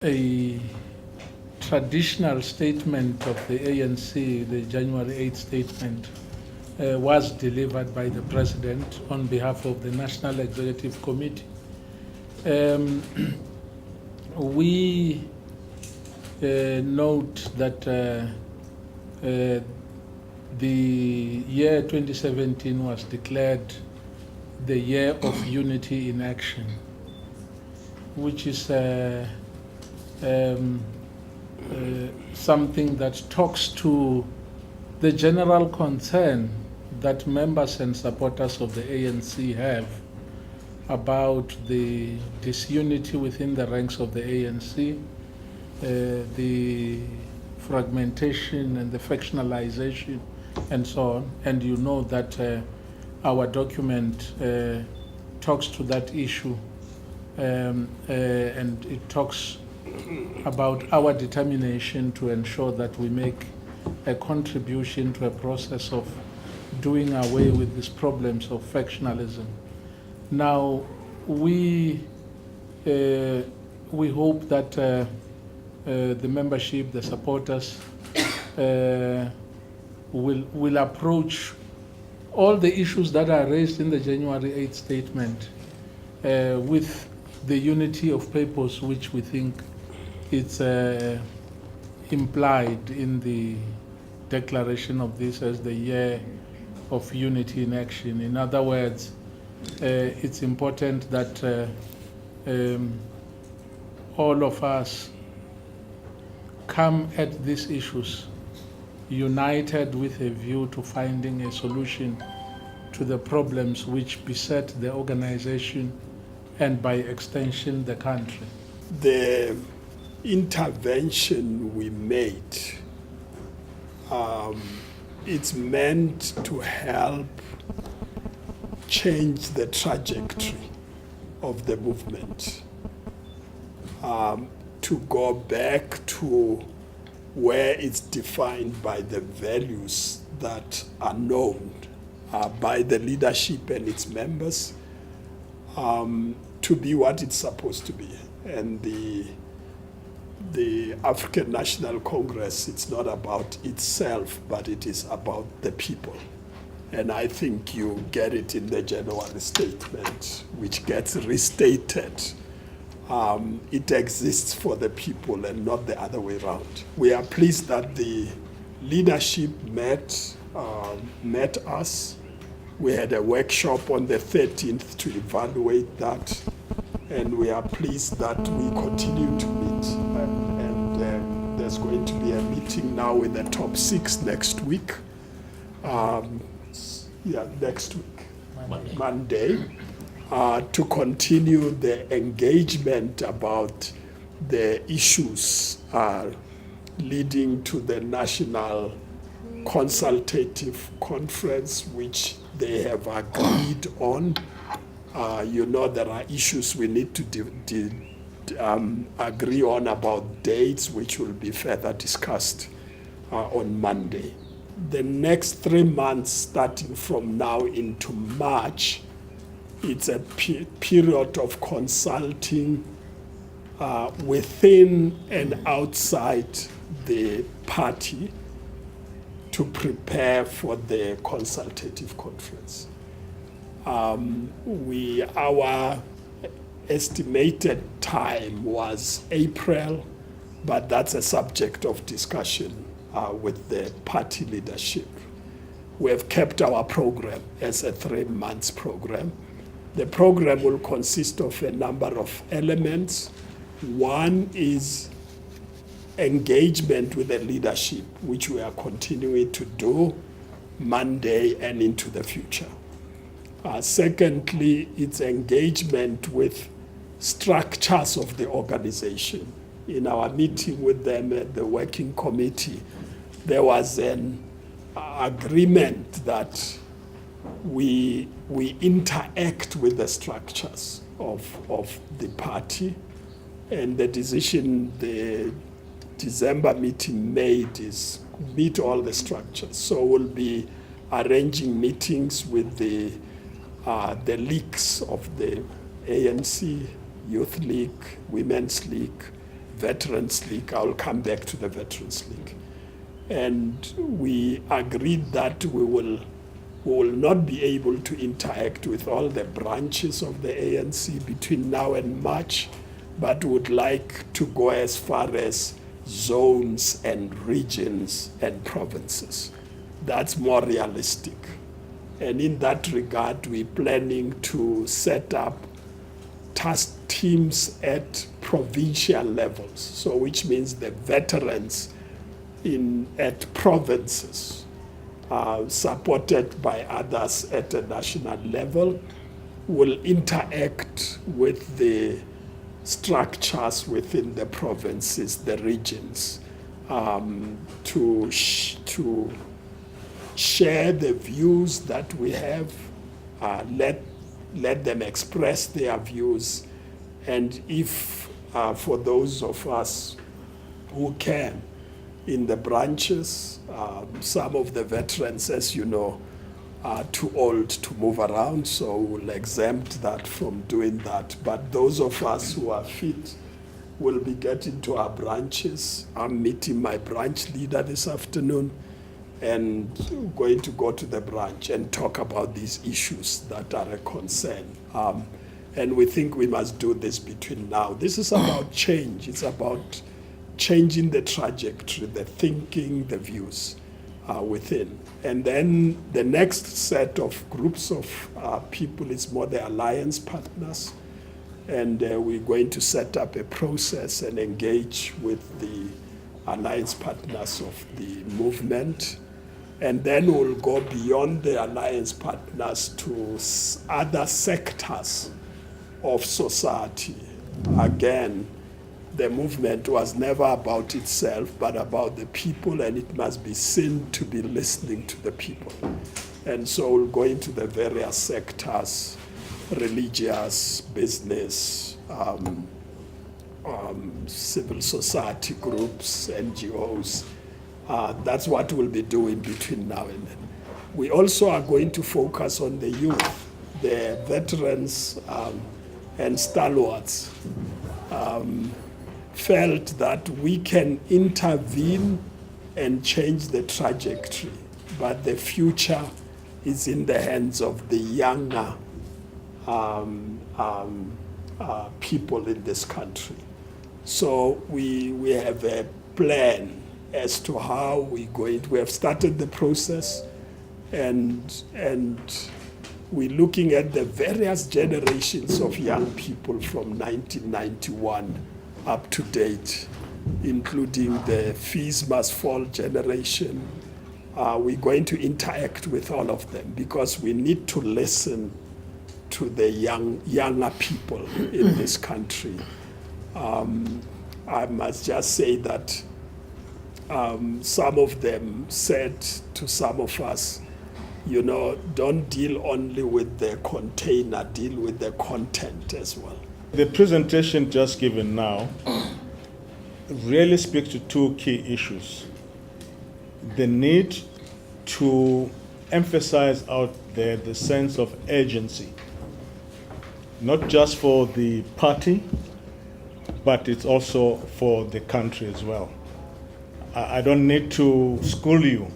a traditional statement of the ANC, the January 8th statement, was delivered by the President on behalf of the National Executive Committee. We note that the year 2017 was declared the year of unity in action, which is something that talks to the general concern that members and supporters of the ANC have about the disunity within the ranks of the ANC, the fragmentation and the factionalization and so on. And you know that our document talks to that issue, and it talks about our determination to ensure that we make a contribution to a process of doing away with these problems of factionalism. Now, we hope that the membership, the supporters, will approach all the issues that are raised in the January 8th statement with the unity of purpose, which we think it's implied in the declaration of this as the year of unity in action. In other words, it's important that all of us come at these issues united with a view to finding a solution to the problems which beset the organization and by extension the country. The intervention we made, it's meant to help change the trajectory of the movement, to go back to where it's defined by the values that are known by the leadership and its members, to be what it's supposed to be. And the African National Congress, it's not about itself, but it is about the people. And I think you get it in the January statement, which gets restated. It exists for the people and not the other way around. We are pleased that the leadership met us. We had a workshop on the 13th to evaluate that, and we are pleased that we continue to meet. And there's going to be a meeting now with the top 6 next week. Next week, Monday, to continue the engagement about the issues leading to the National Consultative Conference, which they have agreed on. You know, there are issues we need to agree on about dates, which will be further discussed on Monday. The next 3 months, starting from now into March, it's a period of consulting within and outside the party to prepare for the consultative conference. Our estimated time was April, but that's a subject of discussion with the party leadership. We have kept our program as a 3-month program. The program will consist of a number of elements. One is engagement with the leadership, which we are continuing to do Monday and into the future. Secondly, it's engagement with structures of the organization. In our meeting with them at the working committee, there was an agreement that we interact with the structures of the party, and the decision the December meeting made is meet all the structures. So we'll be arranging meetings with the leagues of the ANC, Youth League, Women's League, Veterans League. I'll come back to the Veterans League. And we agreed that we will not be able to interact with all the branches of the ANC between now and March, but would like to go as far as zones and regions and provinces. That's more realistic. And in that regard, we're planning to set up task teams at provincial levels, so which means the veterans at provinces, supported by others at a national level, will interact with the structures within the provinces, the regions, to share the views that we have, let them express their views, and if for those of us who can, in the branches, some of the veterans, as you know, are too old to move around, so we'll exempt that from doing that. But those of us who are fit will be getting to our branches. I'm meeting my branch leader this afternoon and going to go to the branch and talk about these issues that are a concern. And we think we must do this between now. This is about change. It's about changing the trajectory, the thinking, the views within. And then the next set of groups of people is more the alliance partners. And we're going to set up a process and engage with the alliance partners of the movement. And then we'll go beyond the alliance partners to other sectors of society. Again, the movement was never about itself, but about the people, and it must be seen to be listening to the people. And so we'll go into the various sectors, religious, business, civil society groups, NGOs. That's what we'll be doing between now and then. We also are going to focus on the youth, the veterans and stalwarts. Felt that we can intervene and change the trajectory, but the future is in the hands of the younger people in this country. So we have a plan as to how we're going to. We have started the process, and we're looking at the various generations of young people from 1991 up to date, including the fees must fall generation. We're going to interact with all of them because we need to listen to the younger people in this country. I must just say that some of them said to some of us, you know, don't deal only with the container, deal with the content as well. The presentation just given now really speaks to two key issues. The need to emphasize out there the sense of urgency, not just for the party, but it's also for the country as well. I don't need to school you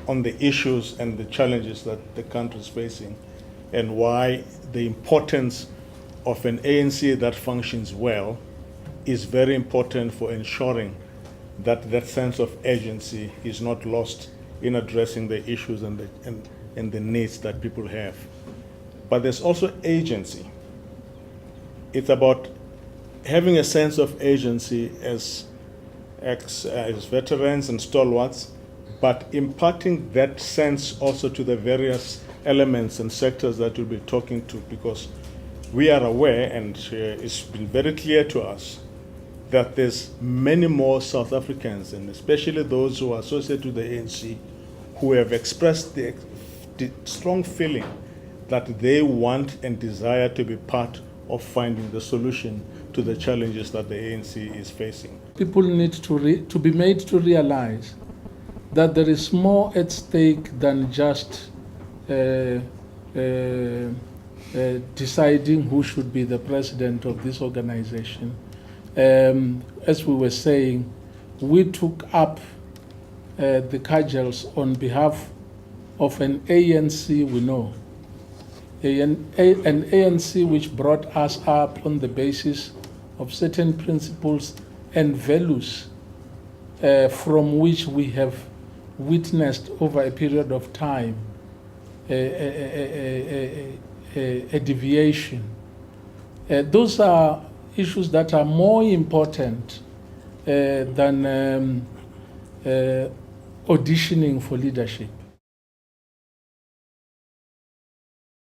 on the issues and the challenges that the country is facing and why the importance of an ANC that functions well is very important for ensuring that that sense of urgency is not lost in addressing the issues and the needs that people have. But there's also agency. It's about having a sense of agency as veterans and stalwarts, but imparting that sense also to the various elements and sectors that we'll be talking to, because we are aware, and it's been very clear to us, that there's many more South Africans, and especially those who are associated with the ANC, who have expressed the strong feeling that they want and desire to be part of finding the solution to the challenges that the ANC is facing. People need to be made to realize that there is more at stake than just deciding who should be the president of this organization. as we were saying, we took up the cudgels on behalf of an ANC we know, an ANC which brought us up on the basis of certain principles and values from which we have witnessed over a period of time a deviation. Those are issues that are more important than auditioning for leadership.